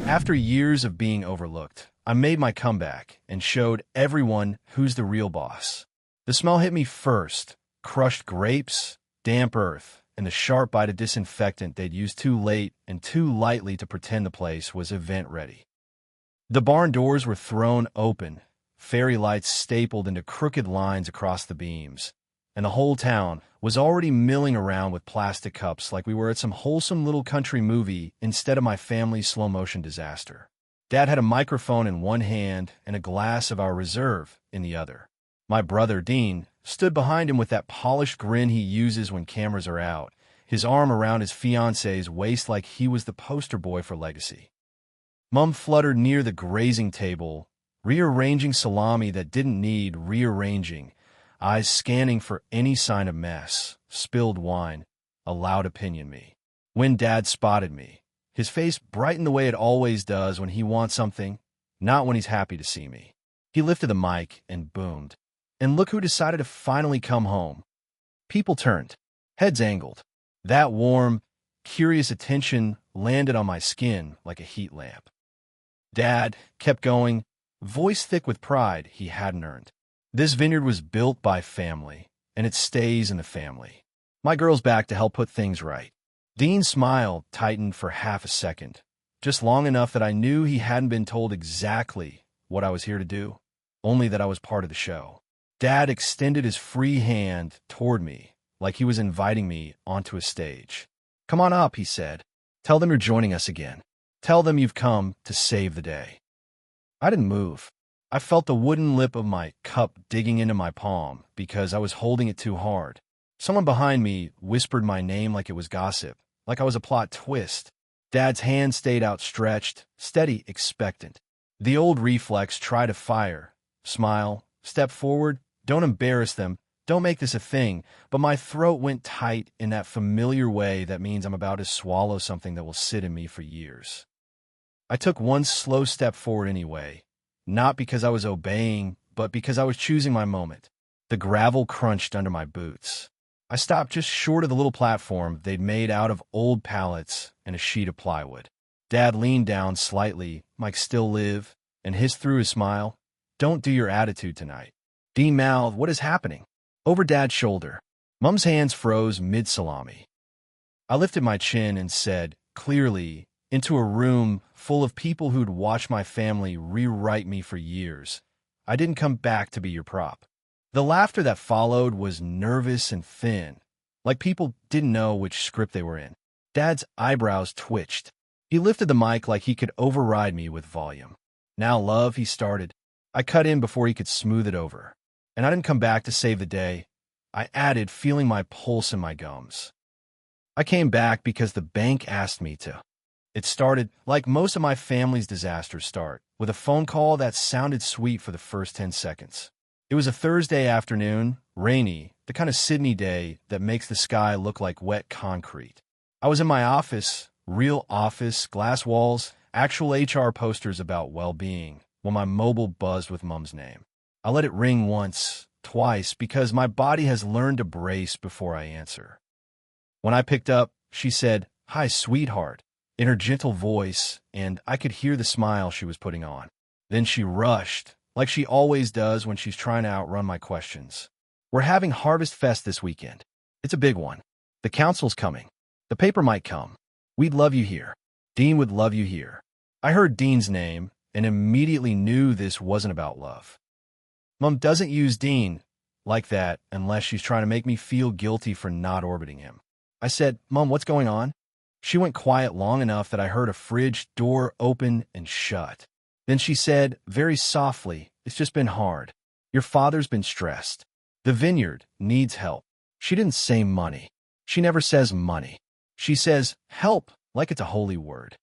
After years of being overlooked, I made my comeback and showed everyone who's the real boss. The smell hit me first: crushed grapes, damp earth, and the sharp bite of disinfectant they'd used too late and too lightly to pretend the place was event-ready. The barn doors were thrown open, fairy lights stapled into crooked lines across the beams, and the whole town was already milling around with plastic cups like we were at some wholesome little country movie instead of my family's slow-motion disaster. Dad had a microphone in one hand and a glass of our reserve in the other. My brother, Dean, stood behind him with that polished grin he uses when cameras are out, his arm around his fiancée's waist like he was the poster boy for Legacy. Mum fluttered near the grazing table, rearranging salami that didn't need rearranging, eyes scanning for any sign of mess, spilled wine, a loud opinion me. When Dad spotted me, his face brightened the way it always does when he wants something, not when he's happy to see me. He lifted the mic and boomed. And look who decided to finally come home. People turned, heads angled. That warm, curious attention landed on my skin like a heat lamp. Dad kept going, voice thick with pride he hadn't earned. This vineyard was built by family, and it stays in the family. My girl's back to help put things right. Dean's smile tightened for half a second, just long enough that I knew he hadn't been told exactly what I was here to do, only that I was part of the show. Dad extended his free hand toward me, like he was inviting me onto a stage. "Come on up," he said. "Tell them you're joining us again. Tell them you've come to save the day." I didn't move. I felt the wooden lip of my cup digging into my palm because I was holding it too hard. Someone behind me whispered my name like it was gossip, like I was a plot twist. Dad's hand stayed outstretched, steady, expectant. The old reflex: try to fire, smile, step forward, don't embarrass them, don't make this a thing, but my throat went tight in that familiar way that means I'm about to swallow something that will sit in me for years. I took one slow step forward anyway, not because I was obeying, but because I was choosing my moment. The gravel crunched under my boots. I stopped just short of the little platform they'd made out of old pallets and a sheet of plywood. Dad leaned down slightly, Mike still live, and hissed through his smile, "Don't do your attitude tonight." Dean mouthed, "What is happening?" Over Dad's shoulder. Mum's hands froze mid-salami. I lifted my chin and said, clearly, into a room full of people who'd watched my family rewrite me for years, "I didn't come back to be your prop." The laughter that followed was nervous and thin, like people didn't know which script they were in. Dad's eyebrows twitched. He lifted the mic like he could override me with volume. "Now, love," he started. I cut in before he could smooth it over. "And I didn't come back to save the day," I added, feeling my pulse in my gums. "I came back because the bank asked me to." It started, like most of my family's disasters start, with a phone call that sounded sweet for the first 10 seconds. It was a Thursday afternoon, rainy, the kind of Sydney day that makes the sky look like wet concrete. I was in my office, real office, glass walls, actual HR posters about well-being, when my mobile buzzed with Mum's name. I let it ring once, twice, because my body has learned to brace before I answer. When I picked up, she said, "Hi, sweetheart," in her gentle voice, and I could hear the smile she was putting on. Then she rushed, like she always does when she's trying to outrun my questions. "We're having Harvest Fest this weekend. It's a big one. The council's coming. The paper might come. We'd love you here. Dean would love you here." I heard Dean's name and immediately knew this wasn't about love. Mum doesn't use Dean like that unless she's trying to make me feel guilty for not orbiting him. I said, "Mum, what's going on?" She went quiet long enough that I heard a fridge door open and shut. Then she said, very softly, "It's just been hard. Your father's been stressed. The vineyard needs help." She didn't say money. She never says money. She says help like it's a holy word.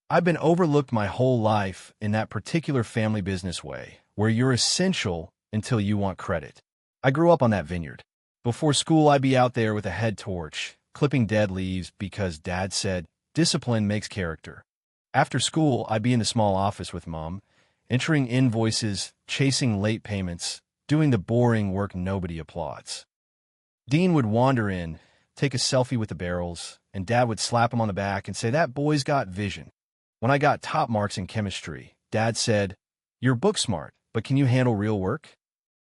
I've been overlooked my whole life in that particular family business way, where you're essential until you want credit. I grew up on that vineyard. Before school, I'd be out there with a head torch, clipping dead leaves because Dad said, "Discipline makes character." After school, I'd be in the small office with Mom, entering invoices, chasing late payments, doing the boring work nobody applauds. Dean would wander in, take a selfie with the barrels, and Dad would slap him on the back and say, "That boy's got vision." When I got top marks in chemistry, Dad said, "You're book smart, but can you handle real work?"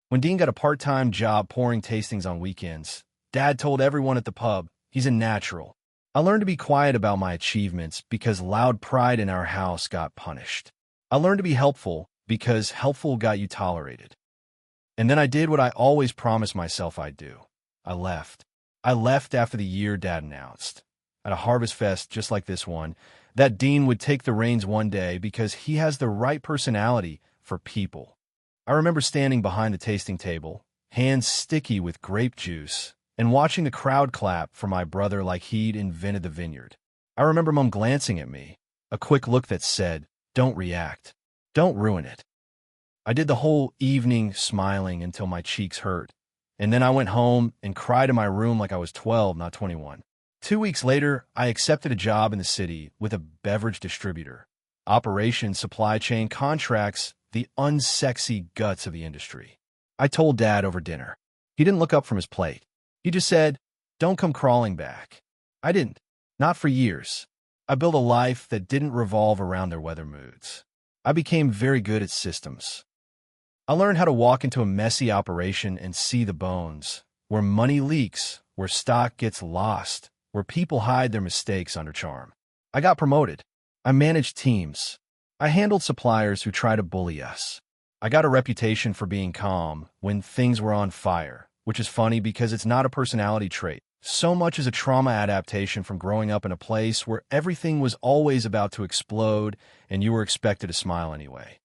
When Dean got a part-time job pouring tastings on weekends, Dad told everyone at the pub he's a natural. I learned to be quiet about my achievements because loud pride in our house got punished. I learned to be helpful because helpful got you tolerated. And then I did what I always promised myself I'd do. I left. I left after the year Dad announced, at a harvest fest just like this one, that Dean would take the reins one day because he has the right personality for people. I remember standing behind the tasting table, hands sticky with grape juice, and watching the crowd clap for my brother like he'd invented the vineyard. I remember Mom glancing at me, a quick look that said, "Don't react. Don't ruin it." I did the whole evening smiling until my cheeks hurt, and then I went home and cried in my room like I was 12, not 21. 2 weeks later, I accepted a job in the city with a beverage distributor. Operations, supply chain, contracts, the unsexy guts of the industry. I told Dad over dinner. He didn't look up from his plate. He just said, "Don't come crawling back." I didn't. Not for years. I built a life that didn't revolve around their weather moods. I became very good at systems. I learned how to walk into a messy operation and see the bones, where money leaks, where stock gets lost, where people hide their mistakes under charm. I got promoted. I managed teams. I handled suppliers who try to bully us. I got a reputation for being calm when things were on fire, which is funny because it's not a personality trait, so much as a trauma adaptation from growing up in a place where everything was always about to explode and you were expected to smile anyway.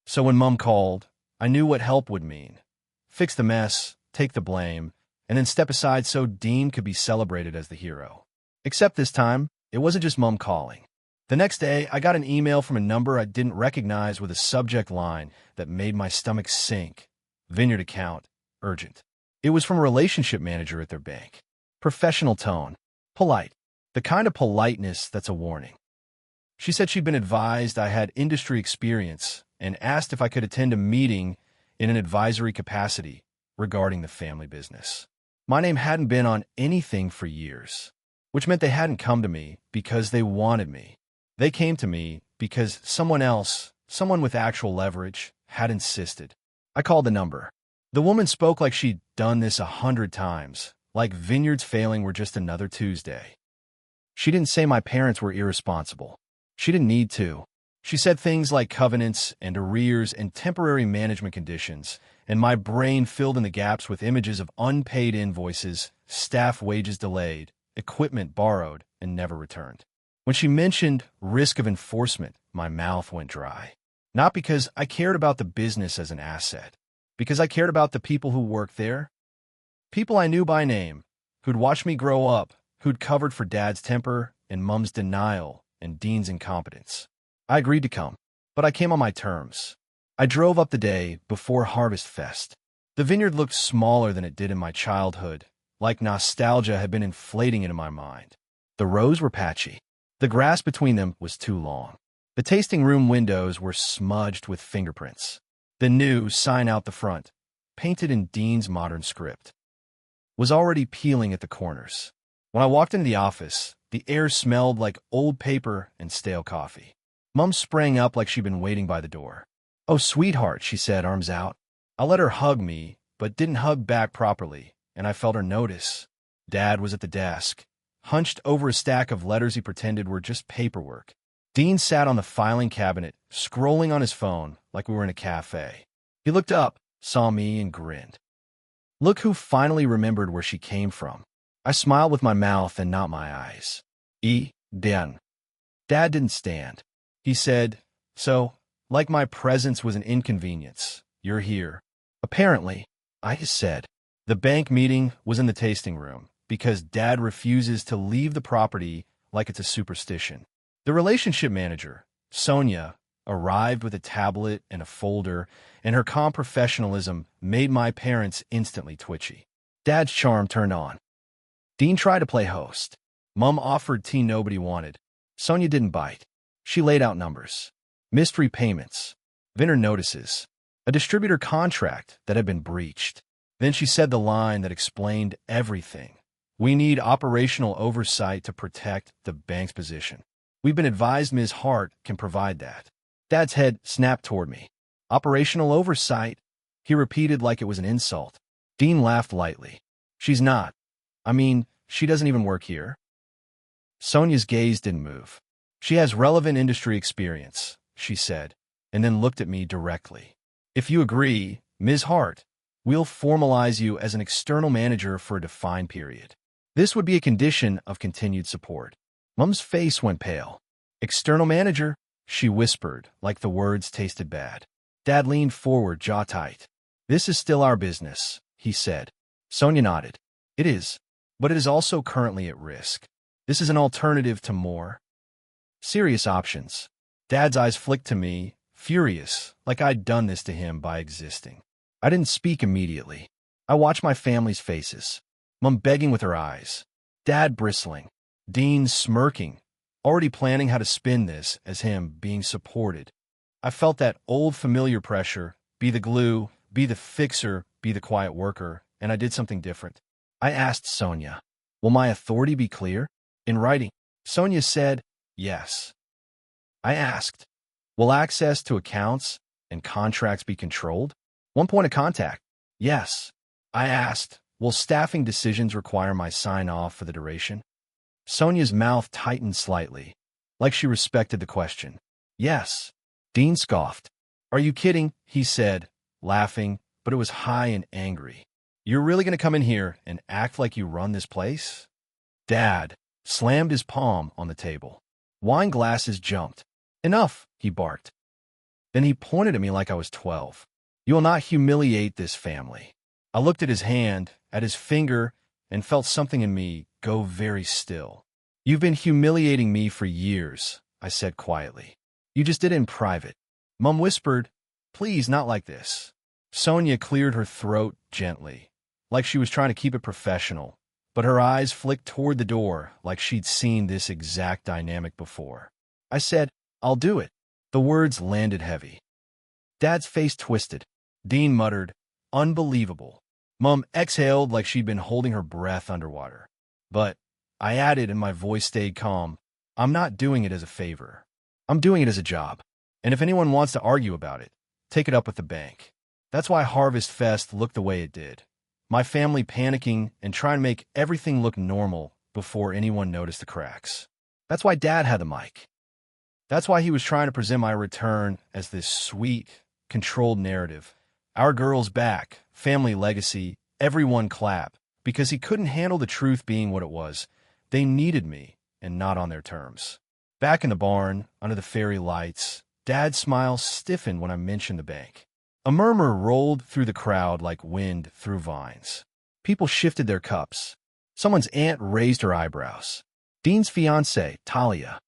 So when Mom called, I knew what help would mean. Fix the mess, take the blame, and then step aside so Dean could be celebrated as the hero. Except this time, it wasn't just Mom calling. The next day, I got an email from a number I didn't recognize with a subject line that made my stomach sink. Vineyard account, urgent. It was from a relationship manager at their bank. Professional tone. Polite. The kind of politeness that's a warning. She said she'd been advised I had industry experience and asked if I could attend a meeting in an advisory capacity regarding the family business. My name hadn't been on anything for years, which meant they hadn't come to me because they wanted me. They came to me because someone else, someone with actual leverage, had insisted. I called the number. The woman spoke like she'd done this 100 times, like vineyards failing were just another Tuesday. She didn't say my parents were irresponsible. She didn't need to. She said things like covenants and arrears and temporary management conditions, and my brain filled in the gaps with images of unpaid invoices, staff wages delayed, equipment borrowed and never returned. When she mentioned risk of enforcement, my mouth went dry. Not because I cared about the business as an asset, because I cared about the people who worked there. People I knew by name, who'd watched me grow up, who'd covered for Dad's temper and Mom's denial and Dean's incompetence. I agreed to come, but I came on my terms. I drove up the day before Harvest Fest. The vineyard looked smaller than it did in my childhood, like nostalgia had been inflating it in my mind. The rows were patchy. The grass between them was too long. The tasting room windows were smudged with fingerprints. The new sign out the front, painted in Dean's modern script, was already peeling at the corners. When I walked into the office, the air smelled like old paper and stale coffee. Mom sprang up like she'd been waiting by the door. "Oh, sweetheart," she said, arms out. I let her hug me, but didn't hug back properly, and I felt her notice. Dad was at the desk, hunched over a stack of letters he pretended were just paperwork. Dean sat on the filing cabinet, scrolling on his phone like we were in a cafe. He looked up, saw me, and grinned. Look who finally remembered where she came from. I smiled with my mouth and not my eyes. Dan. Dad didn't stand. He said, "So, like my presence was an inconvenience, you're here." "Apparently," I said. The bank meeting was in the tasting room because Dad refuses to leave the property like it's a superstition. The relationship manager, Sonia, arrived with a tablet and a folder, and her calm professionalism made my parents instantly twitchy. Dad's charm turned on. Dean tried to play host. Mom offered tea nobody wanted. Sonia didn't bite. She laid out numbers. Mystery payments. Vendor notices. A distributor contract that had been breached. Then she said the line that explained everything. "We need operational oversight to protect the bank's position." We've been advised Ms. Hart can provide that. Dad's head snapped toward me. Operational oversight, he repeated like it was an insult. Dean laughed lightly. She's not. I mean, she doesn't even work here. Sonia's gaze didn't move. She has relevant industry experience, she said, and then looked at me directly. If you agree, Ms. Hart, we'll formalize you as an external manager for a defined period. This would be a condition of continued support. Mom's face went pale. External manager, she whispered, like the words tasted bad. Dad leaned forward, jaw tight. This is still our business, he said. Sonia nodded. It is, but it is also currently at risk. This is an alternative to more serious options. Dad's eyes flicked to me, furious, like I'd done this to him by existing. I didn't speak immediately. I watched my family's faces. Mom begging with her eyes. Dad bristling. Dean smirking, already planning how to spin this as him being supported. I felt that old familiar pressure, be the glue, be the fixer, be the quiet worker, and I did something different. I asked Sonia, will my authority be clear? In writing. Sonia said, yes. I asked, will access to accounts and contracts be controlled? One point of contact. Yes. I asked, will staffing decisions require my sign-off for the duration? Sonia's mouth tightened slightly, like she respected the question. Yes. Dean scoffed. Are you kidding? He said, laughing, but it was high and angry. You're really going to come in here and act like you run this place? Dad slammed his palm on the table. Wine glasses jumped. Enough, he barked. Then he pointed at me like I was 12. You will not humiliate this family. I looked at his hand, at his finger, and felt something in me go very still. You've been humiliating me for years, I said quietly. You just did it in private. Mom whispered, please, not like this. Sonia cleared her throat gently, like she was trying to keep it professional, but her eyes flicked toward the door like she'd seen this exact dynamic before. I said, I'll do it. The words landed heavy. Dad's face twisted. Dean muttered, unbelievable. Mom exhaled like she'd been holding her breath underwater. But, I added and my voice stayed calm, I'm not doing it as a favor. I'm doing it as a job. And if anyone wants to argue about it, take it up with the bank. That's why Harvest Fest looked the way it did. My family panicking and trying to make everything look normal before anyone noticed the cracks. That's why Dad had the mic. That's why he was trying to present my return as this sweet, controlled narrative. Our girl's back, family legacy, everyone clap, because he couldn't handle the truth being what it was. They needed me, and not on their terms. Back in the barn, under the fairy lights, Dad's smile stiffened when I mentioned the bank. A murmur rolled through the crowd like wind through vines. People shifted their cups. Someone's aunt raised her eyebrows. Dean's fiancée, Talia,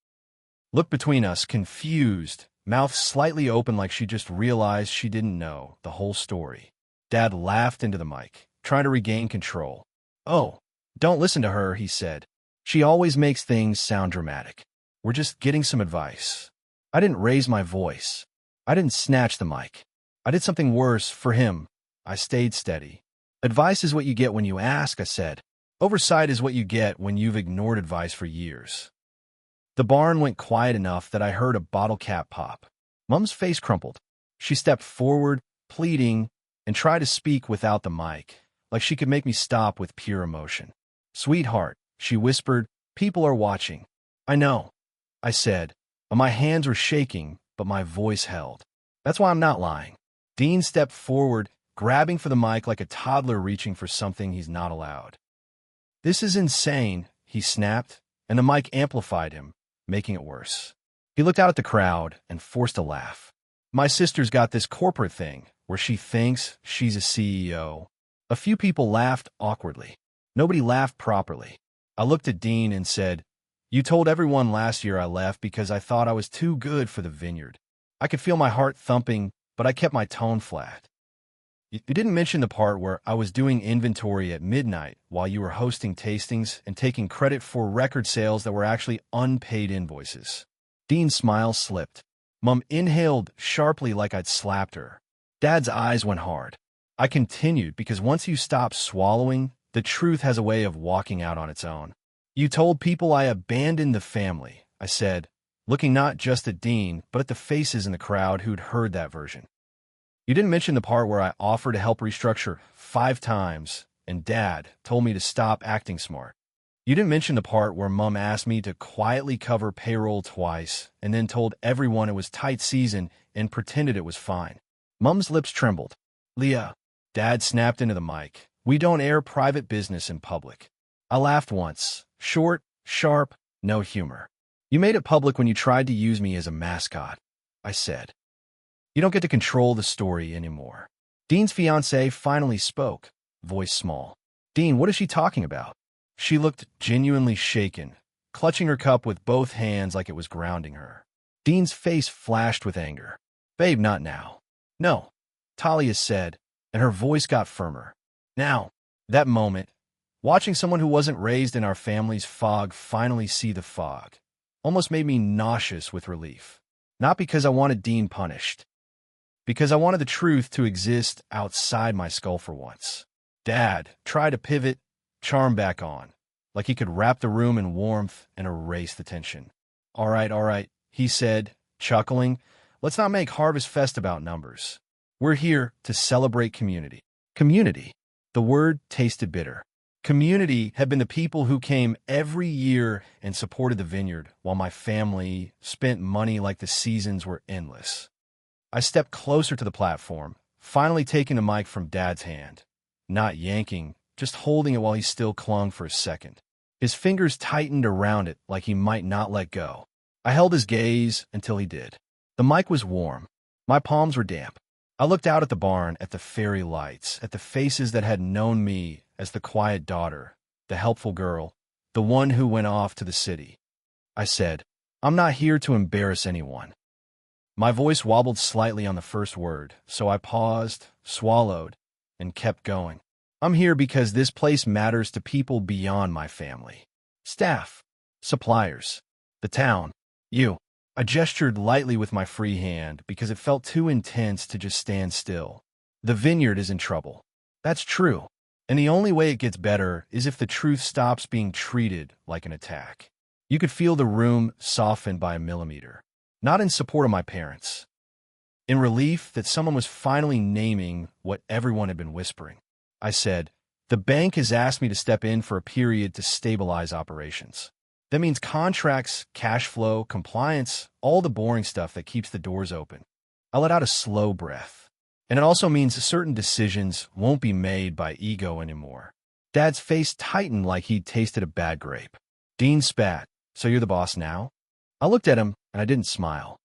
looked between us, confused, mouth slightly open like she just realized she didn't know the whole story. Dad laughed into the mic, trying to regain control. Oh, don't listen to her, he said. She always makes things sound dramatic. We're just getting some advice. I didn't raise my voice. I didn't snatch the mic. I did something worse for him. I stayed steady. Advice is what you get when you ask, I said. Oversight is what you get when you've ignored advice for years. The barn went quiet enough that I heard a bottle cap pop. Mom's face crumpled. She stepped forward, pleading, and tried to speak without the mic, like she could make me stop with pure emotion. Sweetheart, she whispered, people are watching. I know, I said. My hands were shaking, but my voice held. That's why I'm not lying. Dean stepped forward, grabbing for the mic like a toddler reaching for something he's not allowed. This is insane, he snapped, and the mic amplified him, making it worse. He looked out at the crowd and forced a laugh. My sister's got this corporate thing where she thinks she's a CEO. A few people laughed awkwardly. Nobody laughed properly. I looked at Dean and said, you told everyone last year I left because I thought I was too good for the vineyard. I could feel my heart thumping, but I kept my tone flat. You didn't mention the part where I was doing inventory at midnight while you were hosting tastings and taking credit for record sales that were actually unpaid invoices. Dean's smile slipped. Mom inhaled sharply like I'd slapped her. Dad's eyes went hard. I continued because once you stop swallowing, the truth has a way of walking out on its own. You told people I abandoned the family, I said, looking not just at Dean, but at the faces in the crowd who'd heard that version. You didn't mention the part where I offered to help restructure 5 times, and Dad told me to stop acting smart. You didn't mention the part where Mom asked me to quietly cover payroll twice, and then told everyone it was tight season and pretended it was fine. Mom's lips trembled. Leah, Dad snapped into the mic. We don't air private business in public. I laughed once. Short, sharp, no humor. You made it public when you tried to use me as a mascot, I said. You don't get to control the story anymore. Dean's fiancée finally spoke, voice small. Dean, what is she talking about? She looked genuinely shaken, clutching her cup with both hands like it was grounding her. Dean's face flashed with anger. Babe, not now. No, Talia said, and her voice got firmer. Now, that moment, watching someone who wasn't raised in our family's fog finally see the fog, almost made me nauseous with relief. Not because I wanted Dean punished, because I wanted the truth to exist outside my skull for once. Dad tried to pivot, charm back on, like he could wrap the room in warmth and erase the tension. All right, he said, chuckling. Let's not make Harvest Fest about numbers. We're here to celebrate community. Community. The word tasted bitter. Community had been the people who came every year and supported the vineyard, while my family spent money like the seasons were endless. I stepped closer to the platform, finally taking the mic from Dad's hand. Not yanking, just holding it while he still clung for a second. His fingers tightened around it like he might not let go. I held his gaze until he did. The mic was warm. My palms were damp. I looked out at the barn, at the fairy lights, at the faces that had known me as the quiet daughter, the helpful girl, the one who went off to the city. I said, I'm not here to embarrass anyone. My voice wobbled slightly on the first word, so I paused, swallowed, and kept going. I'm here because this place matters to people beyond my family. Staff, suppliers, the town, you. I gestured lightly with my free hand because it felt too intense to just stand still. The vineyard is in trouble. That's true. And the only way it gets better is if the truth stops being treated like an attack. You could feel the room softened by a millimeter. Not in support of my parents. In relief that someone was finally naming what everyone had been whispering. I said, the bank has asked me to step in for a period to stabilize operations. That means contracts, cash flow, compliance, all the boring stuff that keeps the doors open. I let out a slow breath. And it also means certain decisions won't be made by ego anymore. Dad's face tightened like he'd tasted a bad grape. Dean spat. So you're the boss now? I looked at him, and I didn't smile.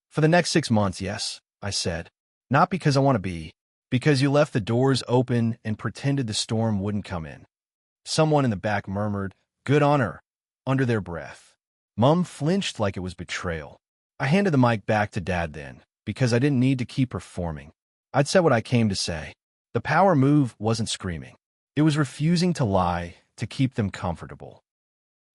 For the next 6 months, yes, I said. Not because I want to be, because you left the doors open and pretended the storm wouldn't come in. Someone in the back murmured, good on her, under their breath. Mom flinched like it was betrayal. I handed the mic back to Dad then, because I didn't need to keep performing. I'd said what I came to say. The power move wasn't screaming. It was refusing to lie to keep them comfortable.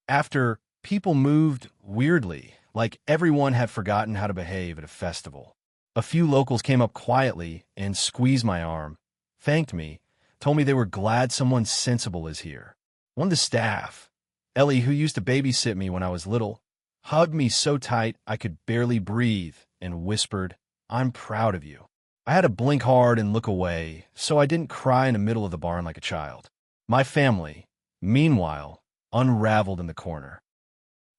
After, people moved weirdly, like everyone had forgotten how to behave at a festival. A few locals came up quietly and squeezed my arm, thanked me, told me they were glad someone sensible is here. One of the staff, Ellie, who used to babysit me when I was little, hugged me so tight I could barely breathe and whispered, I'm proud of you. I had to blink hard and look away, so I didn't cry in the middle of the barn like a child. My family, meanwhile, unraveled in the corner.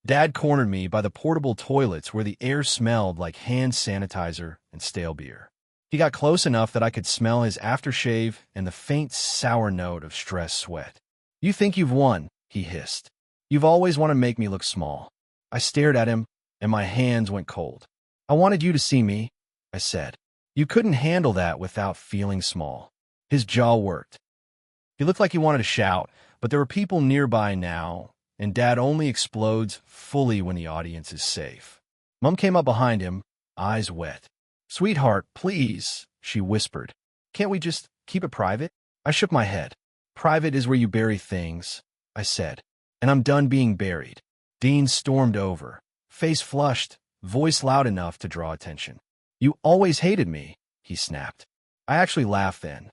Dad cornered me by the portable toilets where the air smelled like hand sanitizer and stale beer. He got close enough that I could smell his aftershave and the faint sour note of stress sweat. You think you've won, he hissed. You've always wanted to make me look small. I stared at him, and my hands went cold. I wanted you to see me, I said. You couldn't handle that without feeling small. His jaw worked. He looked like he wanted to shout, but there were people nearby now, and Dad only explodes fully when the audience is safe. Mom came up behind him, eyes wet. Sweetheart, please, she whispered. Can't we just keep it private? I shook my head. Private is where you bury things, I said. And I'm done being buried. Dean stormed over, face flushed, voice loud enough to draw attention. You always hated me, he snapped. I actually laughed then.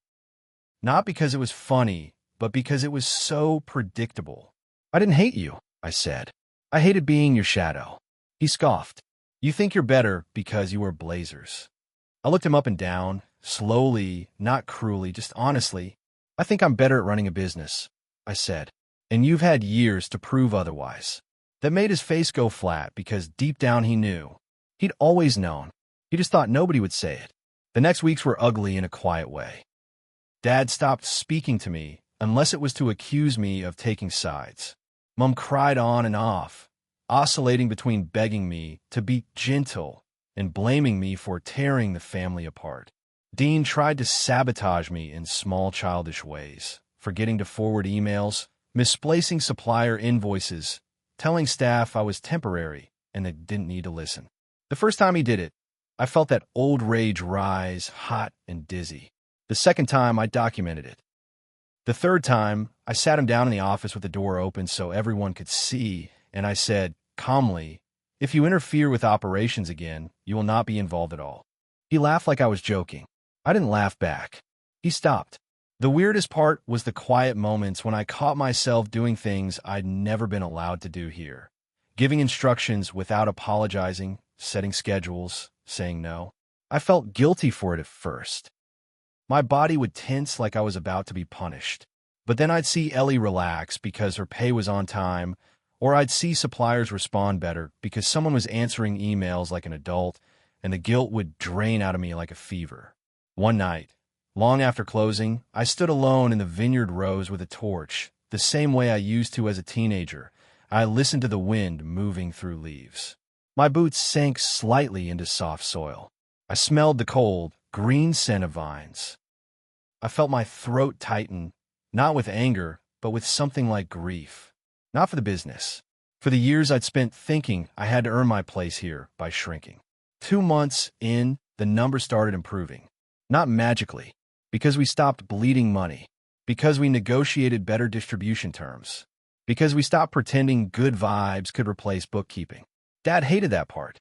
Not because it was funny, but because it was so predictable. I didn't hate you, I said. I hated being your shadow. He scoffed. You think you're better because you wear blazers. I looked him up and down, slowly, not cruelly, just honestly. I think I'm better at running a business, I said. And you've had years to prove otherwise. That made his face go flat because deep down he knew. He'd always known. He just thought nobody would say it. The next weeks were ugly in a quiet way. Dad stopped speaking to me, unless it was to accuse me of taking sides. Mom cried on and off, oscillating between begging me to be gentle and blaming me for tearing the family apart. Dean tried to sabotage me in small childish ways, forgetting to forward emails, misplacing supplier invoices, telling staff I was temporary and they didn't need to listen. The first time he did it, I felt that old rage rise, hot and dizzy. The second time, I documented it. The third time, I sat him down in the office with the door open so everyone could see, and I said, calmly, if you interfere with operations again, you will not be involved at all. He laughed like I was joking. I didn't laugh back. He stopped. The weirdest part was the quiet moments when I caught myself doing things I'd never been allowed to do here. Giving instructions without apologizing, setting schedules, saying no. I felt guilty for it at first. My body would tense like I was about to be punished. But then I'd see Ellie relax because her pay was on time, or I'd see suppliers respond better because someone was answering emails like an adult, and the guilt would drain out of me like a fever. One night, long after closing, I stood alone in the vineyard rows with a torch, the same way I used to as a teenager. I listened to the wind moving through leaves. My boots sank slightly into soft soil. I smelled the cold, green scent of vines. I felt my throat tighten, not with anger, but with something like grief. Not for the business. For the years I'd spent thinking I had to earn my place here by shrinking. 2 months in, the numbers started improving. Not magically, because we stopped bleeding money, because we negotiated better distribution terms, because we stopped pretending good vibes could replace bookkeeping. Dad hated that part.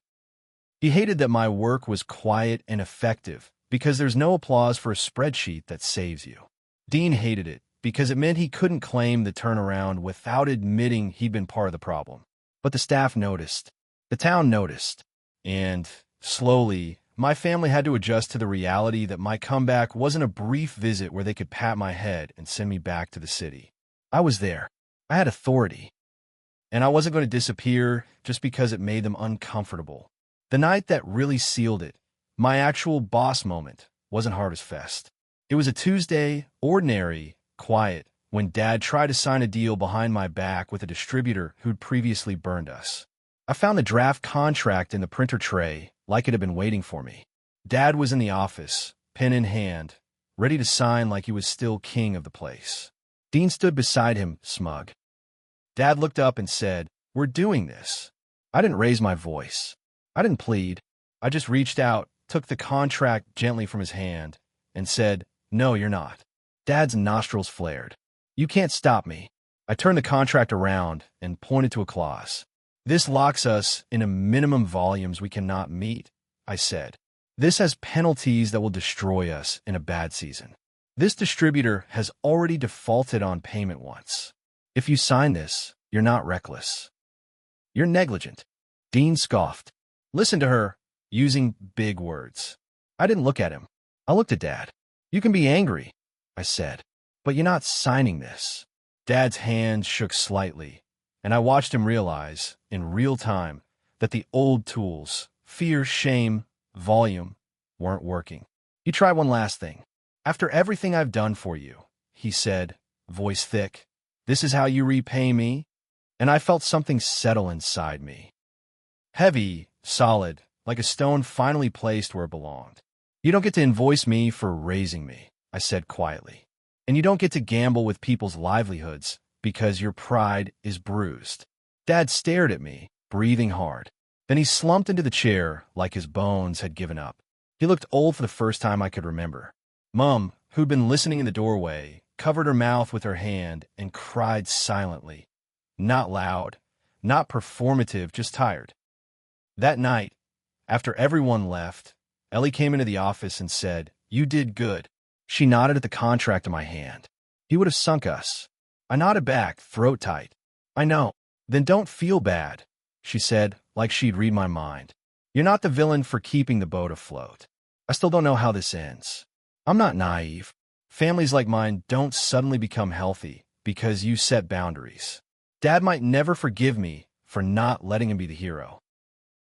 He hated that my work was quiet and effective, because there's no applause for a spreadsheet that saves you. Dean hated it, because it meant he couldn't claim the turnaround without admitting he'd been part of the problem. But the staff noticed. The town noticed. And, slowly, my family had to adjust to the reality that my comeback wasn't a brief visit where they could pat my head and send me back to the city. I was there. I had authority. And I wasn't going to disappear just because it made them uncomfortable. The night that really sealed it, my actual boss moment, wasn't Harvest Fest. It was a Tuesday, ordinary, quiet, when Dad tried to sign a deal behind my back with a distributor who'd previously burned us. I found the draft contract in the printer tray, like it had been waiting for me. Dad was in the office, pen in hand, ready to sign like he was still king of the place. Dean stood beside him, smug. Dad looked up and said, "We're doing this." I didn't raise my voice. I didn't plead. I just reached out, took the contract gently from his hand, and said, "No, you're not." Dad's nostrils flared. "You can't stop me." I turned the contract around and pointed to a clause. "This locks us in a minimum volumes we cannot meet," I said. "This has penalties that will destroy us in a bad season. This distributor has already defaulted on payment once. If you sign this, you're not reckless. You're negligent." Dean scoffed. "Listen to her," using big words. I didn't look at him. I looked at Dad. "You can be angry," I said, "but you're not signing this." Dad's hand shook slightly, and I watched him realize, in real time, that the old tools, fear, shame, volume, weren't working. "You try one last thing. After everything I've done for you," he said, voice thick, "this is how you repay me?" And I felt something settle inside me. Heavy, solid, like a stone finally placed where it belonged. "You don't get to invoice me for raising me," I said quietly. "And you don't get to gamble with people's livelihoods because your pride is bruised." Dad stared at me, breathing hard. Then he slumped into the chair like his bones had given up. He looked old for the first time I could remember. Mom, who'd been listening in the doorway, covered her mouth with her hand and cried silently. Not loud, not performative, just tired. That night, after everyone left, Ellie came into the office and said, "You did good." She nodded at the contract in my hand. "He would have sunk us." I nodded back, throat tight. "I know." "Then don't feel bad," she said, like she'd read my mind. You're not the villain for keeping the boat afloat. I still don't know how this ends. I'm not naive. Families like mine don't suddenly become healthy because you set boundaries. Dad might never forgive me for not letting him be the hero.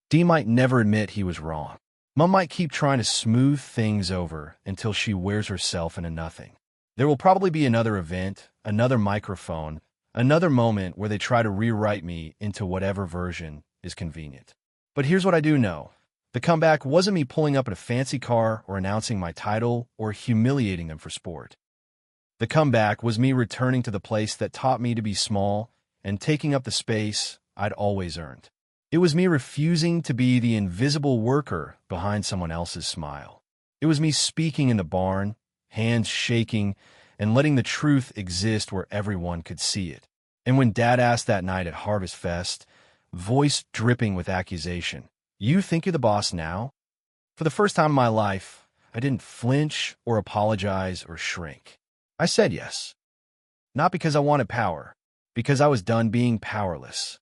Dee might never admit he was wrong. Mom might keep trying to smooth things over until she wears herself into nothing. There will probably be another event, another microphone, another moment where they try to rewrite me into whatever version is convenient. But here's what I do know. The comeback wasn't me pulling up in a fancy car or announcing my title or humiliating them for sport. The comeback was me returning to the place that taught me to be small and taking up the space I'd always earned. It was me refusing to be the invisible worker behind someone else's smile. It was me speaking in the barn, hands shaking, and letting the truth exist where everyone could see it. And when Dad asked that night at Harvest Fest, voice dripping with accusation, "You think you're the boss now?" For the first time in my life, I didn't flinch or apologize or shrink. I said yes. Not because I wanted power, because I was done being powerless.